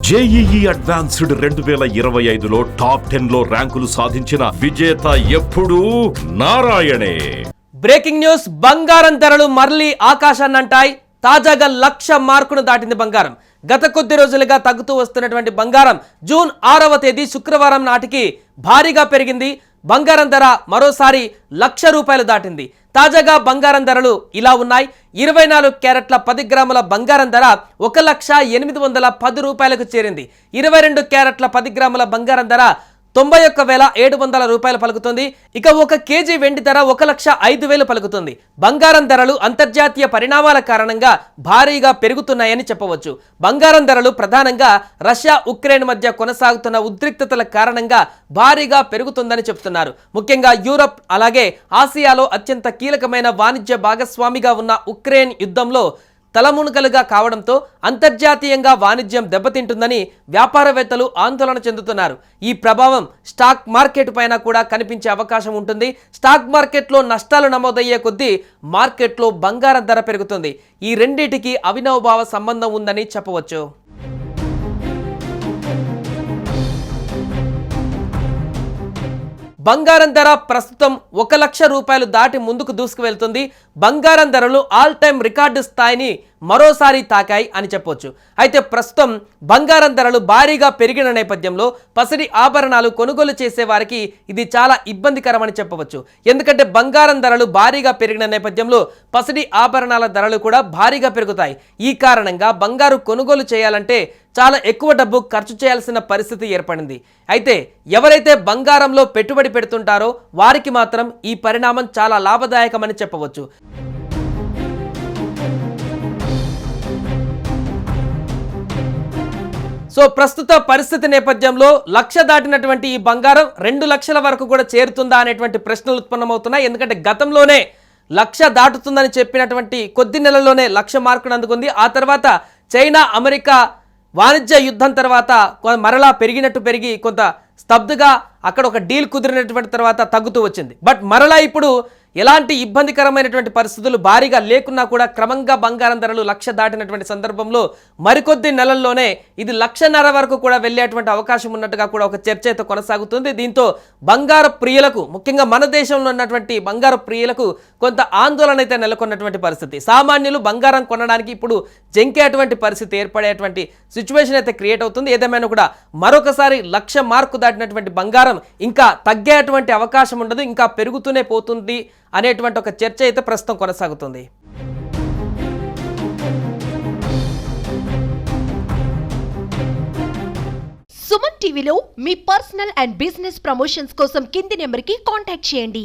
JEE advanced 2025లో top 10లో ర్యాంకులు సాధించిన విజేత ఎప్పుడూ నారాయణే. బ్రేకింగ్ న్యూస్, బంగారం ధరలు మరలి ఆకాశాన్నంటాయి. తాజాగా 1,00,000 మార్కును దాటింది బంగారం. గత కొద్ది రోజులుగా తగ్గుతూ వస్తున్నటువంటి బంగారం జూన్ 6వ తేదీ శుక్రవారం నాటికి భారీగా పెరిగింది. బంగారం ధర మరోసారి 1,00,000 రూపాయలు దాటింది. తాజాగా బంగారం ధరలు ఇలా ఉన్నాయి. 24 క్యారెట్ల 10 గ్రాముల బంగారం ధర 1,08,10 రూపాయలకు చేరింది. 22 క్యారెట్ల 10 గ్రాముల బంగారం ధర 91,700 రూపాయలు పలుకుతుంది. ఇక 1 కేజీ వెండి ధర 1,05,000 పలుకుతుంది. బంగారం ధరలు అంతర్జాతీయ పరిణామాల కారణంగా భారీగా పెరుగుతున్నాయని చెప్పవచ్చు. బంగారం ధరలు ప్రధానంగా రష్యా ఉక్రెయిన్ మధ్య కొనసాగుతున్న ఉద్రిక్తతల కారణంగా భారీగా పెరుగుతుందని చెప్తున్నారు. ముఖ్యంగా యూరప్ అలాగే ఆసియాలో అత్యంత కీలకమైన వాణిజ్య భాగస్వామిగా ఉన్న ఉక్రెయిన్ యుద్ధంలో తలమునకలుగా కావడంతో అంతర్జాతీయంగా వాణిజ్యం దెబ్బతింటుందని వ్యాపారవేత్తలు ఆందోళన చెందుతున్నారు. ఈ ప్రభావం స్టాక్ మార్కెట్ పైన కూడా కనిపించే అవకాశం ఉంటుంది. స్టాక్ మార్కెట్లో నష్టాలు నమోదయ్యే కొద్దీ మార్కెట్లో బంగారం ధర పెరుగుతుంది. ఈ రెండింటికి అవినాభావ సంబంధం ఉందని చెప్పవచ్చు. బంగారం ధర ప్రస్తుతం 1,00,000 రూపాయలు దాటి ముందుకు దూసుకువెళ్తుంది. బంగారం ధరలు ఆల్ టైమ్ రికార్డు స్థాయిని మరోసారి తాకాయి అని చెప్పొచ్చు. అయితే ప్రస్తుతం బంగారం ధరలు భారీగా పెరిగిన నేపథ్యంలో పసిడి ఆభరణాలు కొనుగోలు చేసే వారికి ఇది చాలా ఇబ్బందికరమని చెప్పవచ్చు. ఎందుకంటే బంగారం ధరలు భారీగా పెరిగిన నేపథ్యంలో పసిడి ఆభరణాల ధరలు కూడా భారీగా పెరుగుతాయి. ఈ కారణంగా బంగారు కొనుగోలు చేయాలంటే చాలా ఎక్కువ డబ్బు ఖర్చు చేయాల్సిన పరిస్థితి ఏర్పడింది. అయితే ఎవరైతే బంగారంలో పెట్టుబడి పెడుతుంటారో వారికి మాత్రం ఈ పరిణామం చాలా లాభదాయకమని చెప్పవచ్చు. సో ప్రస్తుత పరిస్థితి నేపథ్యంలో 1,00,000 దాటినటువంటి ఈ బంగారం 2 లక్షల వరకు కూడా చేరుతుందా అనేటువంటి ప్రశ్నలు ఉత్పన్నమవుతున్నాయి. ఎందుకంటే గతంలోనే 1,00,000 దాటుతుందని చెప్పినటువంటి కొద్ది నెలల్లోనే 1,00,000 మార్కును అందుకుంది. ఆ తర్వాత చైనా అమెరికా వాణిజ్య యుద్ధం తర్వాత మరలా పెరిగి కొంత స్తబ్దుగా అక్కడ ఒక డీల్ కుదిరినటువంటి తర్వాత తగ్గుతూ వచ్చింది. బట్ మరలా ఇప్పుడు ఎలాంటి ఇబ్బందికరమైనటువంటి పరిస్థితులు భారీగా లేకున్నా కూడా క్రమంగా బంగారం ధరలు 1,00,000 దాటినటువంటి సందర్భంలో మరికొద్ది నెలల్లోనే ఇది 1,50,000 వరకు కూడా వెళ్ళేటువంటి అవకాశం ఉన్నట్టుగా కూడా ఒక చర్చ అయితే కొనసాగుతుంది. దీంతో బంగారు ప్రియులకు, ముఖ్యంగా మన దేశంలో ఉన్నటువంటి బంగారు ప్రియులకు కొంత ఆందోళన అయితే నెలకొన్నటువంటి పరిస్థితి. సామాన్యులు బంగారం కొనడానికి ఇప్పుడు జంకేటువంటి పరిస్థితి ఏర్పడేటువంటి సిచ్యువేషన్ అయితే క్రియేట్ అవుతుంది. ఏదేమైనా కూడా మరొకసారి 1,00,000 మార్కు దాటినటువంటి బంగారం ఇంకా తగ్గేటువంటి అవకాశం ఉండదు, ఇంకా పెరుగుతూనే పోతుంది అనేటువంటి ఒక చర్చ అయితే ప్రస్తుతం కొనసాగుతుంది. సుమన్ టీవీలో మీ పర్సనల్ అండ్ బిజినెస్ ప్రమోషన్స్ కోసం కింది నెంబర్కి కాంటాక్ట్ చేయండి.